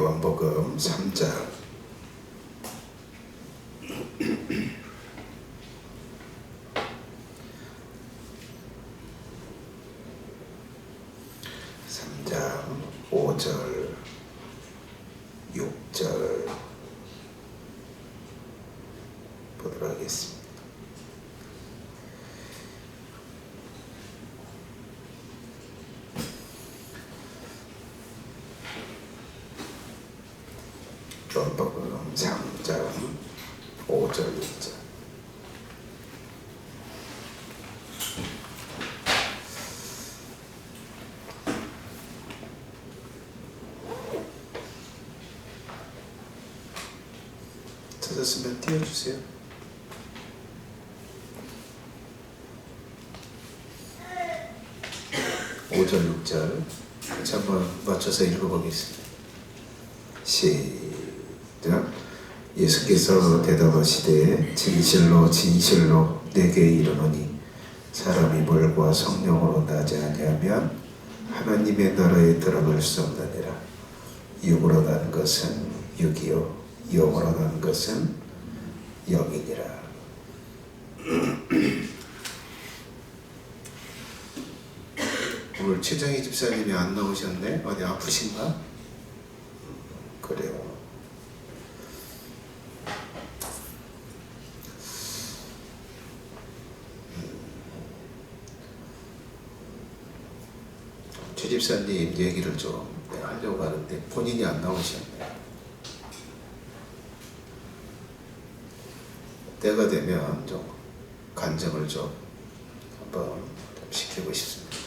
요한복음 3장 5절 6절 보도록 하겠습니다. 요한복음 3장 5절 6절 찾았으면 띄워주세요. 5절 6절 같이 한번 맞춰서 읽어보겠습니다. 시작. 예수께서 대답하시되 진실로 진실로 내게 이르노니 사람이 물과 성령으로 나지 아니하면 하나님의 나라에 들어갈 수 없느니라. 육으로 난 것은 육이요 영으로 난 것은 영이니라. 오늘 최정희 집사님이 안 나오셨네? 어디 아프신가? 그래요. 최 집사님 얘기를 좀 하려고 하는데 본인이 안 나오셨네. 때가 되면 좀 간증을 좀 한번 좀 시키고 싶습니다.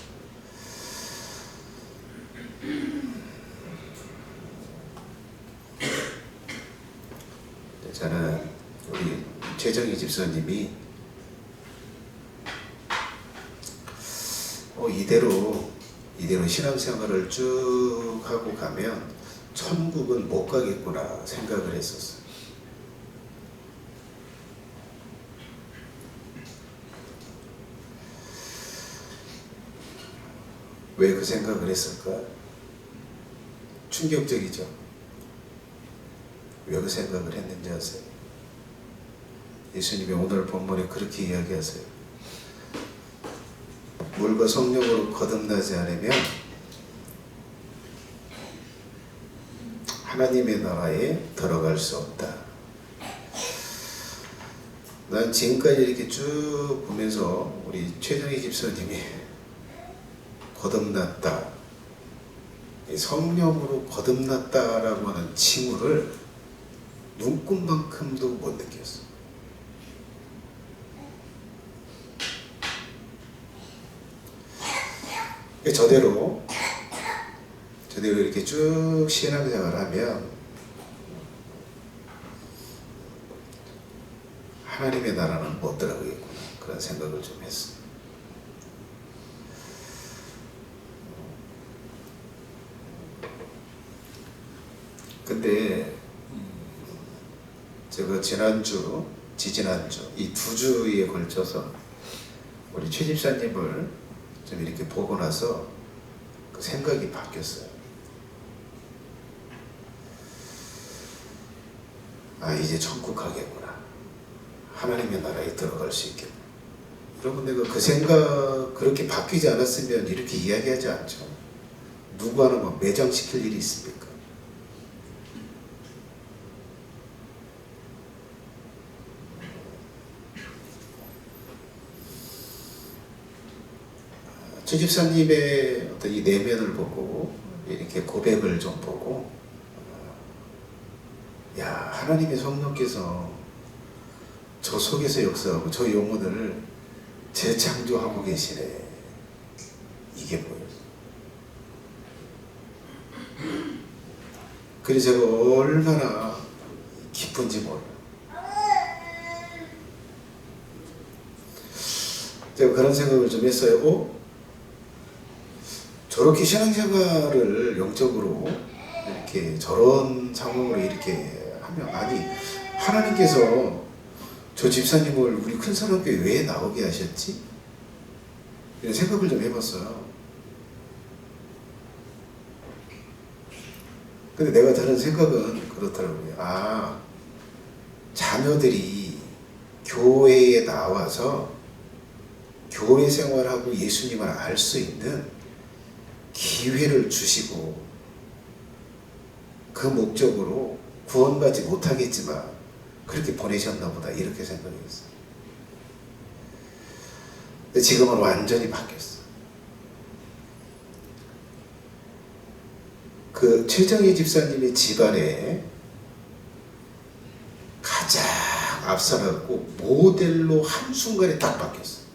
저는 우리 최정희 집사님이 이대로 신앙생활을 쭉 하고 가면 천국은 못 가겠구나 생각을 했었어요. 왜 그 생각을 했을까? 충격적이죠. 왜 그 생각을 했는지 아세요? 예수님이 오늘 본문에 그렇게 이야기하세요. 물과 성령으로 거듭나지 않으면 하나님의 나라에 들어갈 수 없다. 난 지금까지 이렇게 쭉 보면서 우리 최정희 집사님이 거듭났다, 성령으로 거듭났다라고 하는 칭호를 눈꽃만큼도 못 느꼈어. 저대로 이렇게 쭉 신앙생활을 하면 하나님의 나라는 못 들어가겠구나 그런 생각을 좀 했어. 근데 제가 지지난주 이 2주에 걸쳐서 우리 최 집사님을 좀 이렇게 보고 나서 그 생각이 바뀌었어요. 이제 천국 가겠구나. 하나님의 나라에 들어갈 수 있겠구나. 여러분, 내가 그 생각 그렇게 바뀌지 않았으면 이렇게 이야기하지 않죠. 누구 하나 뭐 매장시킬 일이 있습니까? 최 집사님의 어떤 이 내면을 보고 이렇게 고백을 좀 보고 하나님의 성령께서 저 속에서 역사하고 저 영혼을 재창조하고 계시네. 이게 보였어요. 그래서 제가 얼마나 기쁜지 몰라요. 제가 그런 생각을 좀 했어요. 저렇게 신앙생활을 영적으로 이렇게 저런 상황으로 이렇게 하면 하나님께서 저 집사님을 우리 큰사랑교회 왜 나오게 하셨지? 이런 생각을 좀 해봤어요. 근데 내가 드는 생각은 그렇더라고요. 아, 자녀들이 교회에 나와서 교회 생활하고 예수님을 알 수 있는 기회를 주시고 그 목적으로 구원받지 못하겠지만 그렇게 보내셨나 보다, 이렇게 생각했어요. 근데 지금은 완전히 바뀌었어. 그 최정희 집사님의 집안에 가장 앞서가고 모델로 한순간에 딱 바뀌었어.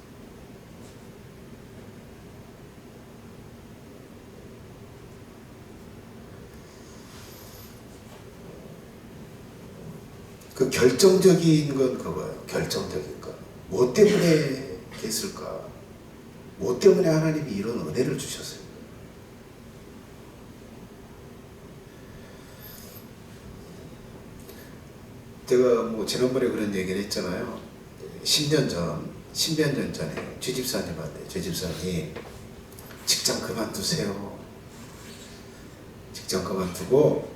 그 결정적인 건 그거예요. 결정적인 건. 뭐 때문에 했을까? 뭐 때문에 하나님이 이런 은혜를 주셨을까? 제가 뭐 지난번에 그런 얘기를 했잖아요. 10년 전에 최 집사님한테, 최 집사님 직장 그만두세요. 직장 그만두고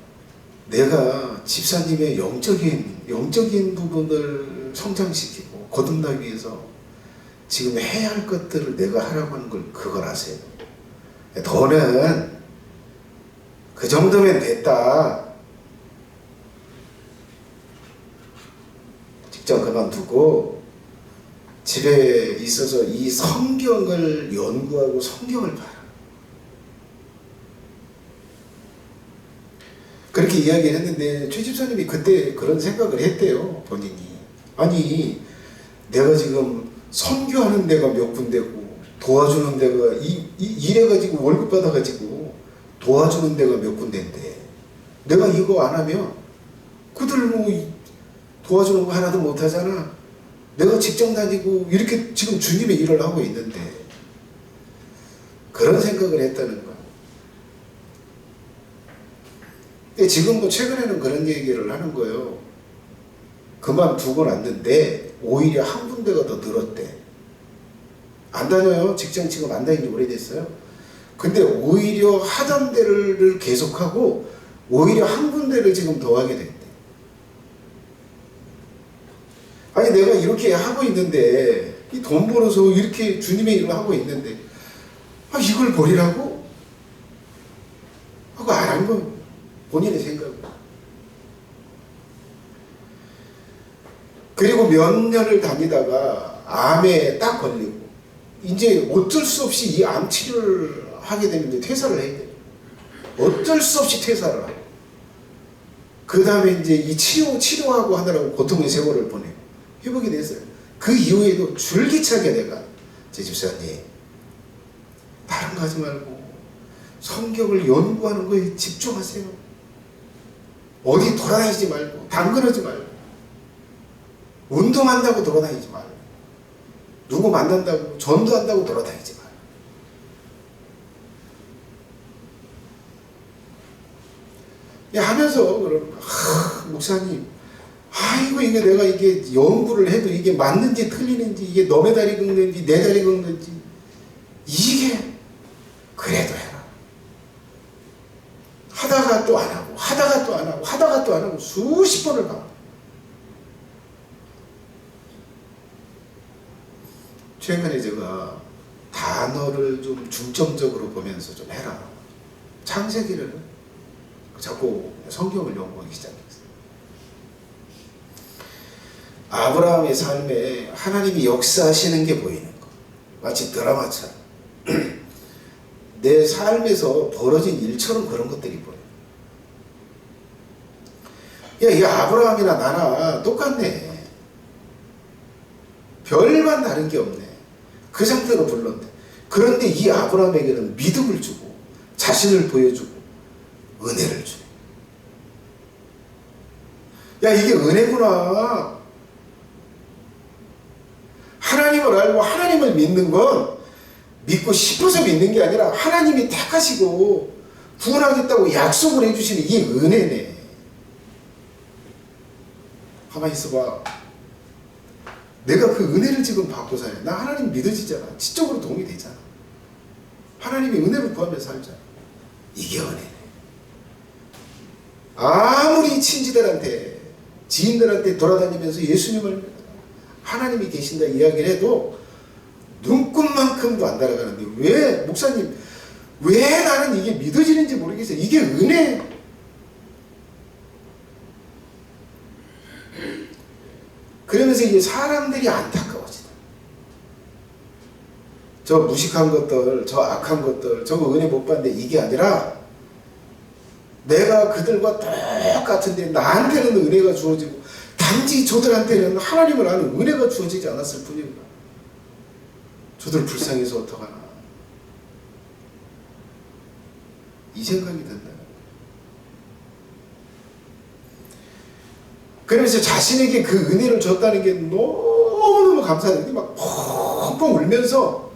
내가 집사님의 영적인 부분을 성장시키고 거듭나기 위해서 지금 해야 할 것들을 내가 하라고 하는 걸 그걸 아세요. 더는 그 정도면 됐다. 직장 그만두고 집에 있어서 이 성경을 연구하고 성경을 봐라. 그렇게 이야기를 했는데 최 집사님이 그때 그런 생각을 했대요. 본인이. 아니, 내가 지금 선교하는 데가 몇 군데고 도와주는 데가 이래가지고 월급 받아가지고 도와주는 데가 몇 군데인데 내가 이거 안 하면 그들 뭐 도와주는 거 하나도 못 하잖아. 내가 직장 다니고 이렇게 지금 주님의 일을 하고 있는데, 그런 생각을 했다는 거야. 근데 지금 뭐 최근에는 그런 얘기를 하는 거예요. 그만두고 났는데 오히려 한 군데가 더 늘었대. 안 다녀요. 직장 지금 안 다닌 지 오래됐어요. 근데 오히려 하던 데를 계속하고 오히려 한 군데를 지금 더 하게 됐대. 아니, 내가 이렇게 하고 있는데, 이 돈 벌어서 이렇게 주님의 일을 하고 있는데, 아, 이걸 버리라고? 하고 안 한 거, 본인의 생각. 그리고 몇 년을 다니다가 암에 딱 걸리고, 이제 어쩔 수 없이 이 암 치료를 하게 되는데 퇴사를 해야 돼요. 어쩔 수 없이 퇴사를 하고. 그 다음에 이제 이 치료하고 하느라고 고통의 세월을 보내고. 회복이 됐어요. 그 이후에도 줄기차게 내가, 제 집사님, 다른 거 하지 말고 성경을 연구하는 거에 집중하세요. 어디 돌아다니지 말고, 당근하지 말고, 운동한다고 돌아다니지 말고, 누구 만난다고 전도한다고 돌아다니지 말고. 하면서 그러는 거야. 목사님, 아이고, 이게 내가 이게 연구를 해도 이게 맞는지 틀리는지, 이게 너의 다리 긁는지 내 다리 긁는지, 이게 그래도 해라. 하다가 또 안 하고, 하다가 또 안 하고, 하다가 또 안 하고, 수십 번을 가. 최근에 제가 단어를 좀 중점적으로 보면서 좀 해라. 창세기를 자꾸 성경을 연구하기 시작했어요. 아브라함의 삶에 하나님이 역사하시는 게 보이는 거. 마치 드라마처럼. 내 삶에서 벌어진 일처럼 그런 것들이 보여요. 야, 이 아브라함이나 나나 똑같네. 별반 다른 게 없네. 그 상태로 불렀네. 그런데 이 아브라함에게는 믿음을 주고 자신을 보여주고 은혜를 주네. 야, 이게 은혜구나. 하나님을 알고 하나님을 믿는 건 믿고 싶어서 믿는 게 아니라 하나님이 택하시고 구원하겠다고 약속을 해주시는 이게 은혜네. 가만히 있어봐. 내가 그 은혜를 지금 받고 살아. 나 하나님 믿어지잖아. 지적으로 도움이 되잖아. 하나님의 은혜를 구하며 살잖아. 이게 은혜네. 아무리 친지들한테 지인들한테 돌아다니면서 예수님을 하나님이 계신다 이야기를 해도 눈꽃만큼도 안 따라가는데 왜 목사님 왜 나는 이게 믿어지는지 모르겠어요. 이게 은혜. 그러면서 이제 사람들이 안타까워지다. 저 무식한 것들, 저 악한 것들, 저거 은혜 못 받는데 이게 아니라 내가 그들과 똑같은데 나한테는 은혜가 주어지고 단지 저들한테는 하나님을 아는 은혜가 주어지지 않았을 뿐입니다. 저들 불쌍해서 어떡하나. 이 생각이 든다. 그러면서 자신에게 그 은혜를 줬다는 게 너무너무 감사해요. 막 펑펑 울면서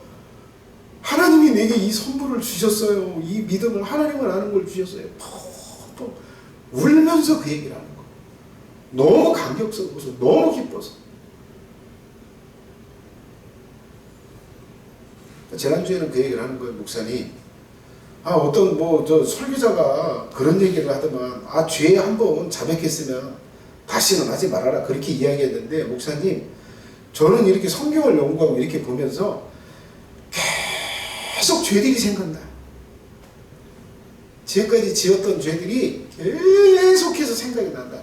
하나님이 내게 이 선물을 주셨어요. 이 믿음을 하나님을 아는 걸 주셨어요. 펑펑 울면서 그 얘기를 하는 거예요. 너무 감격스러워서 너무 기뻐서. 지난주에는 그 얘기를 하는 거예요. 목사님 어떤 저 설교자가 그런 얘기를 하더만 죄에 한번 자백했으면 다시는 하지 말아라 그렇게 이야기했는데 목사님 저는 이렇게 성경을 연구하고 이렇게 보면서 계속 죄들이 생각나요. 지금까지 지었던 죄들이 계속해서 생각이 난다.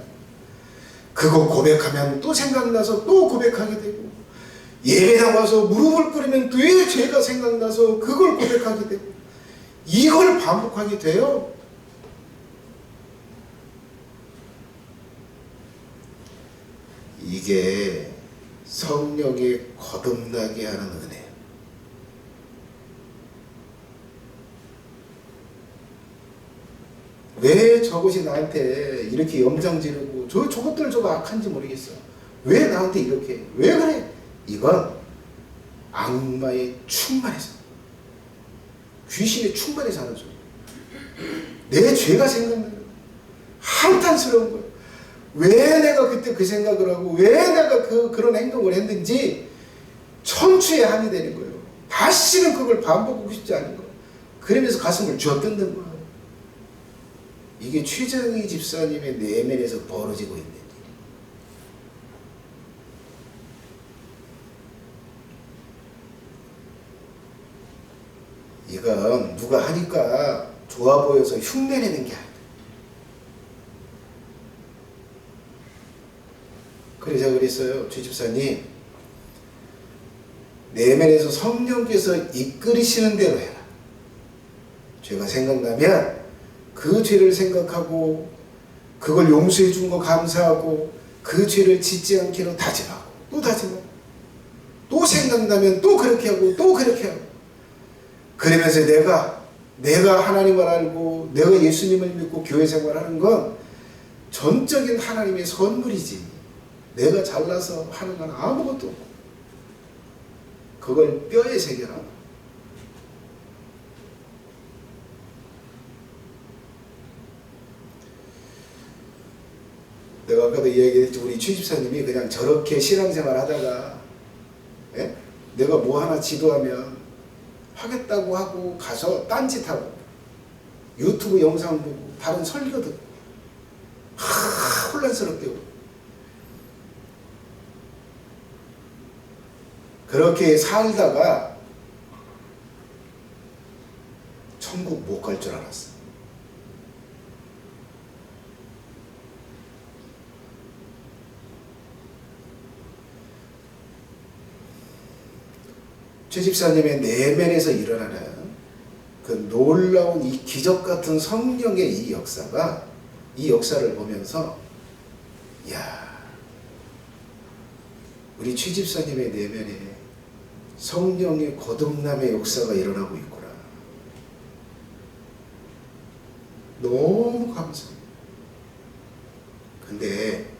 그거 고백하면 또 생각나서 또 고백하게 되고 예배당 와서 무릎을 꿇으면 또 죄가 생각나서 그걸 고백하게 되고 이걸 반복하게 돼요. 이게 성령이 거듭나게 하는 은혜예요. 왜 저것이 나한테 이렇게 염장 지르고 저것들 저거 악한지 모르겠어요. 왜 나한테 이렇게 왜 그래? 이건 악마의 충만해서 귀신의 충만해서 하는 소리. 내 죄가 생각나요. 한탄스러운 거예요. 왜 내가 그때 그 생각을 하고 왜 내가 그런 행동을 했는지 천추의 한이 되는 거예요. 다시는 그걸 반복하고 싶지 않은 거예요. 그러면서 가슴을 쥐어뜯는 거예요. 이게 최정희 집사님의 내면에서 벌어지고 있는 일. 이건 누가 하니까 좋아 보여서 흉내내는 게 아니에요. 그래서 그랬어요. 최 집사님 내면에서 성령께서 이끌으시는 대로 해라. 죄가 생각나면 그 죄를 생각하고 그걸 용서해 준 거 감사하고 그 죄를 짓지 않기로 다짐하고 또 다짐하고 또 생각나면 또 그렇게 하고 또 그렇게 하고 그러면서 내가 하나님을 알고 내가 예수님을 믿고 교회 생활하는 건 전적인 하나님의 선물이지 내가 잘나서 하는 건 아무것도 없고 그걸 뼈에 새겨라. 내가 아까도 이야기했지 우리 최 집사님이 그냥 저렇게 신앙생활 하다가 내가 뭐 하나 지도하면 하겠다고 하고 가서 딴짓하고 유튜브 영상 보고 다른 설교 듣고 혼란스럽게 오고 그렇게 살다가 천국 못 갈 줄 알았어. 최 집사님의 내면에서 일어나는 그 놀라운 이 기적 같은 성령의 이 역사를 보면서 야 우리 최 집사님의 내면에 성령의 거듭남의 역사가 일어나고 있구나. 너무 감사해요. 근데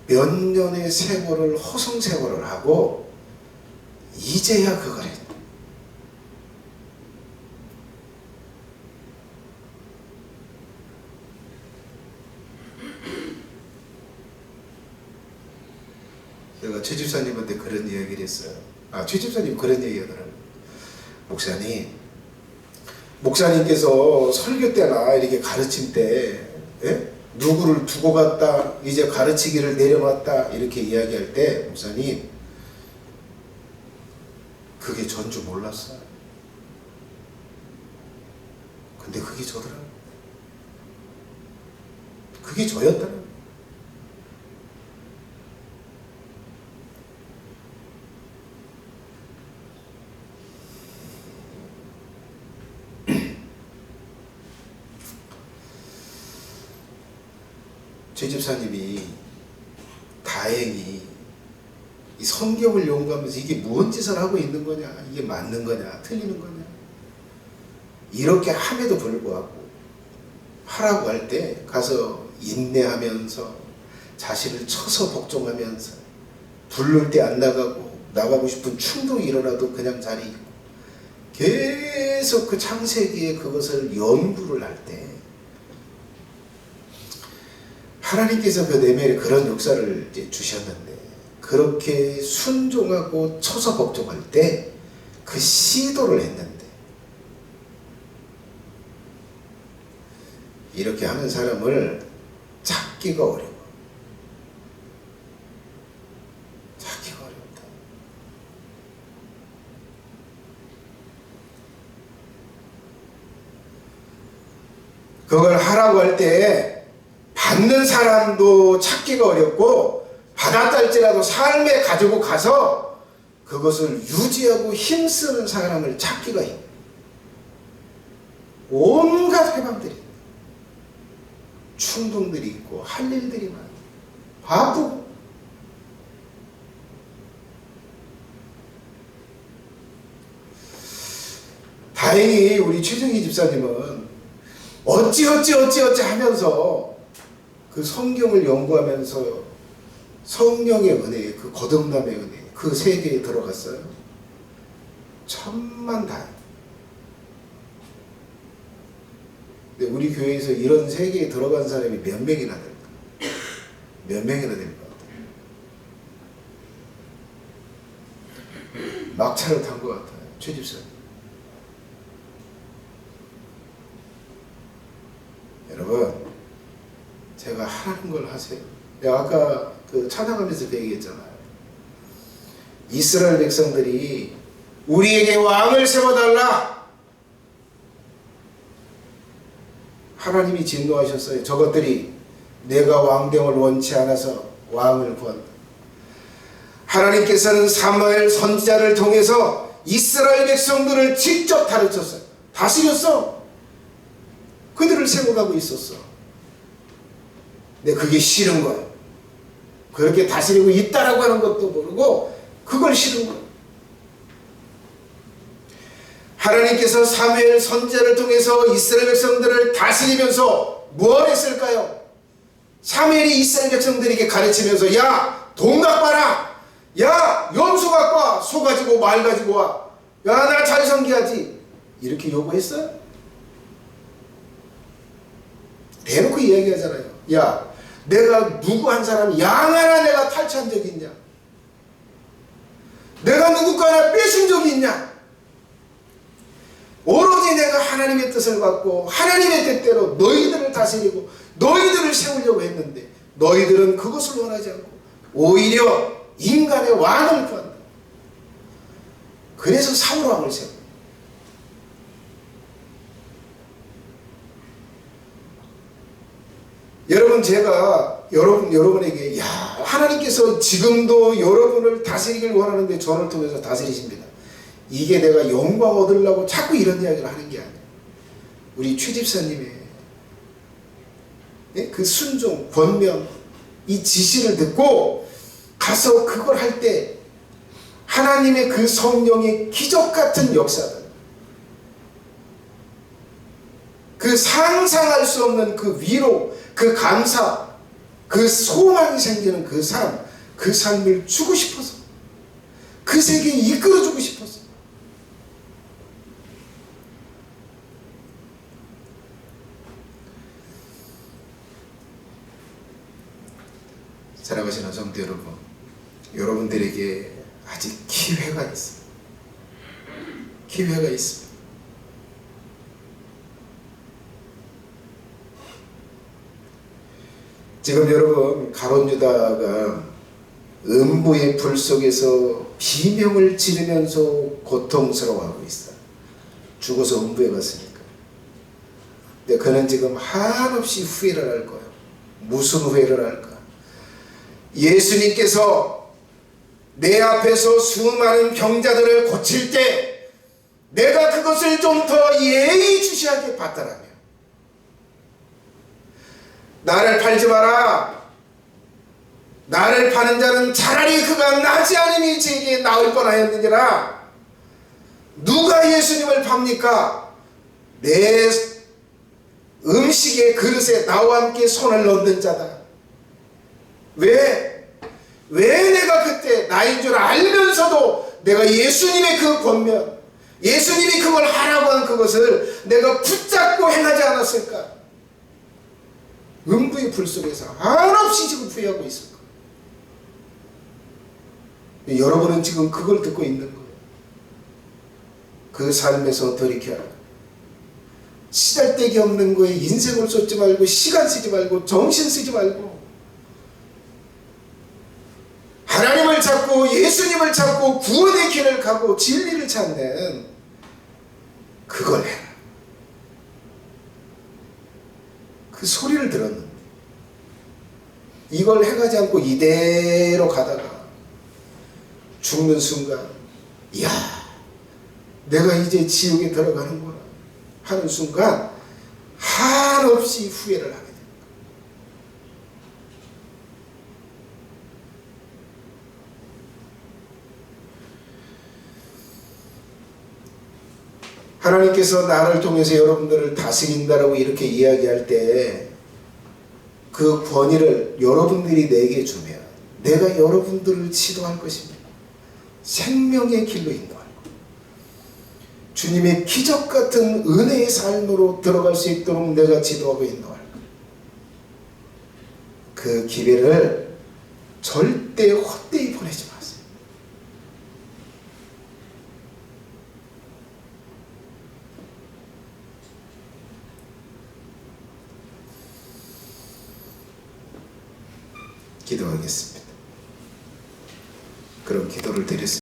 몇 년의 세월을 허송 세월을 하고 이제야 그걸 했다. 내가 최 집사님한테 그런 이야기를 했어요. 최 집사님 그런 얘기 하더라고요. 목사님 목사님께서 설교 때나 이렇게 가르침 때 누구를 두고 갔다 이제 가르치기를 내려놨다 이렇게 이야기할 때 목사님 그게 전 줄 몰랐어요. 근데 그게 저더라고요. 그게 저였다는. 최 집사님이 다행히 이 성경을 연구하면서 이게 무슨 짓을 하고 있는 거냐, 이게 맞는 거냐, 틀리는 거냐, 이렇게 함에도 불구하고 하라고 할 때 가서 인내하면서 자신을 쳐서 복종하면서 부를 때 안 나가고 싶은 충동이 일어나도 그냥 자리에 있고 계속 그 창세기에 그것을 연구를 할 때 하나님께서 그 내면에 그런 역사를 이제 주셨는데 그렇게 순종하고 쳐서 복종할 때 그 시도를 했는데 이렇게 하는 사람을 찾기가 어려워. 찾기가 어렵다. 그걸 하라고 할 때 받는 사람도 찾기가 어렵고 받았다 할지라도 삶에 가지고 가서 그것을 유지하고 힘쓰는 사람을 찾기가 힘들어. 온갖 회방들이 충동들이 있고 할 일들이 많아. 바쁘고 다행히 우리 최정희 집사님은 어찌 하면서 그 성경을 연구하면서 성령의 은혜, 그 거듭남의 은혜, 그 세계에 들어갔어요. 천만다행. 근데 우리 교회에서 이런 세계에 들어간 사람이 몇 명이나 될까? 몇 명이나 될 것 같아요. 막차를 탄 것 같아요. 최 집사님. 여러분, 제가 하는 걸 하세요. 내가 아까 그 찬양하면서 그 얘기했잖아요. 이스라엘 백성들이 우리에게 왕을 세워달라. 하나님이 진노하셨어요. 저것들이 내가 왕됨을 원치 않아서 왕을 구한다. 하나님께서는 사무엘 선지자를 통해서 이스라엘 백성들을 직접 가르쳤어요. 다스렸어. 그들을 세워가고 있었어. 근데 그게 싫은 거예요. 그렇게 다스리고 있다라고 하는 것도 모르고 그걸 싫은 거예요. 하나님께서 사무엘 선지자를 통해서 이스라엘 백성들을 다스리면서 무엇 했을까요? 사무엘이 이스라엘 백성들에게 가르치면서 야 동각 봐라, 야 염소 갖고 와, 소 가지고 말 가지고 와, 야 나 잘 섬겨야지, 이렇게 요구했어요? 대놓고 이야기하잖아요. 야 내가 누구 한 사람 양 하나 내가 탈취한 적이 있냐? 내가 누구 거 하나 뺏은 적이 있냐? 오로지 내가 하나님의 뜻을 받고 하나님의 뜻대로 너희들을 다스리고 너희들을 세우려고 했는데 너희들은 그것을 원하지 않고 오히려 인간의 왕을 구한다. 그래서 사울 왕을 세워. 여러분, 제가 여러분에게 하나님께서 지금도 여러분을 다스리길 원하는데 저를 통해서 다스리십니다. 이게 내가 영광 얻으려고 자꾸 이런 이야기를 하는 게 아니에요. 우리 최 집사님의 그 순종, 권면, 이 지시를 듣고 가서 그걸 할 때 하나님의 그 성령의 기적 같은 역사들, 그 상상할 수 없는 그 위로, 그 감사, 그 소망이 생기는 그 삶, 그 삶을 주고 싶어서, 그 세계에 이끌어주고 싶어서. 사랑하시는 성도 여러분, 여러분들에게 아직 기회가 있습니다. 기회가 있습니다. 지금 여러분 가룟 유다가 음부의 불 속에서 비명을 지르면서 고통스러워하고 있어요. 죽어서 음부에 갔으니까. 근데 그는 지금 한없이 후회를 할 거예요. 무슨 후회를 할까? 예수님께서 내 앞에서 수많은 병자들을 고칠 때 내가 그것을 좀 더 예의주시하게 봤더라며. 나를 팔지 마라. 나를 파는 자는 차라리 그가 나지 않음이 제게 나을 뻔하였느니라. 누가 예수님을 팝니까? 내 음식의 그릇에 나와 함께 손을 넣는 자다. 왜 내가 그때 나인 줄 알면서도 내가 예수님의 그 권면, 예수님이 그걸 하라고 한 그것을 내가 붙잡고 행하지 않았을까? 음부의 불 속에서 한없이 지금 후회하고 있을 거예요. 여러분은 지금 그걸 듣고 있는 거예요. 그 삶에서 돌이켜라. 시달데기 없는 거에 인생을 쏟지 말고, 시간 쓰지 말고, 정신 쓰지 말고, 하나님을 찾고 예수님을 찾고 구원의 길을 가고 진리를 찾는 그걸 해라. 그 소리를 들었는데 이걸 행하지 않고 이대로 가다가 죽는 순간, 이야, 내가 이제 지옥에 들어가는구나 하는 순간 한없이 후회를 하게 됩니다. 하나님께서 나를 통해서 여러분들을 다스린다라고 이렇게 이야기할 때 그 권위를 여러분들이 내게 주면 내가 여러분들을 지도할 것입니다. 생명의 길로 인도할 것. 주님의 기적 같은 은혜의 삶으로 들어갈 수 있도록 내가 지도하고 인도할 것. 그 기회를 절대 헛되이 보내지 마세요. 기도하겠습니다. 그럼 기도를 드렸습니다.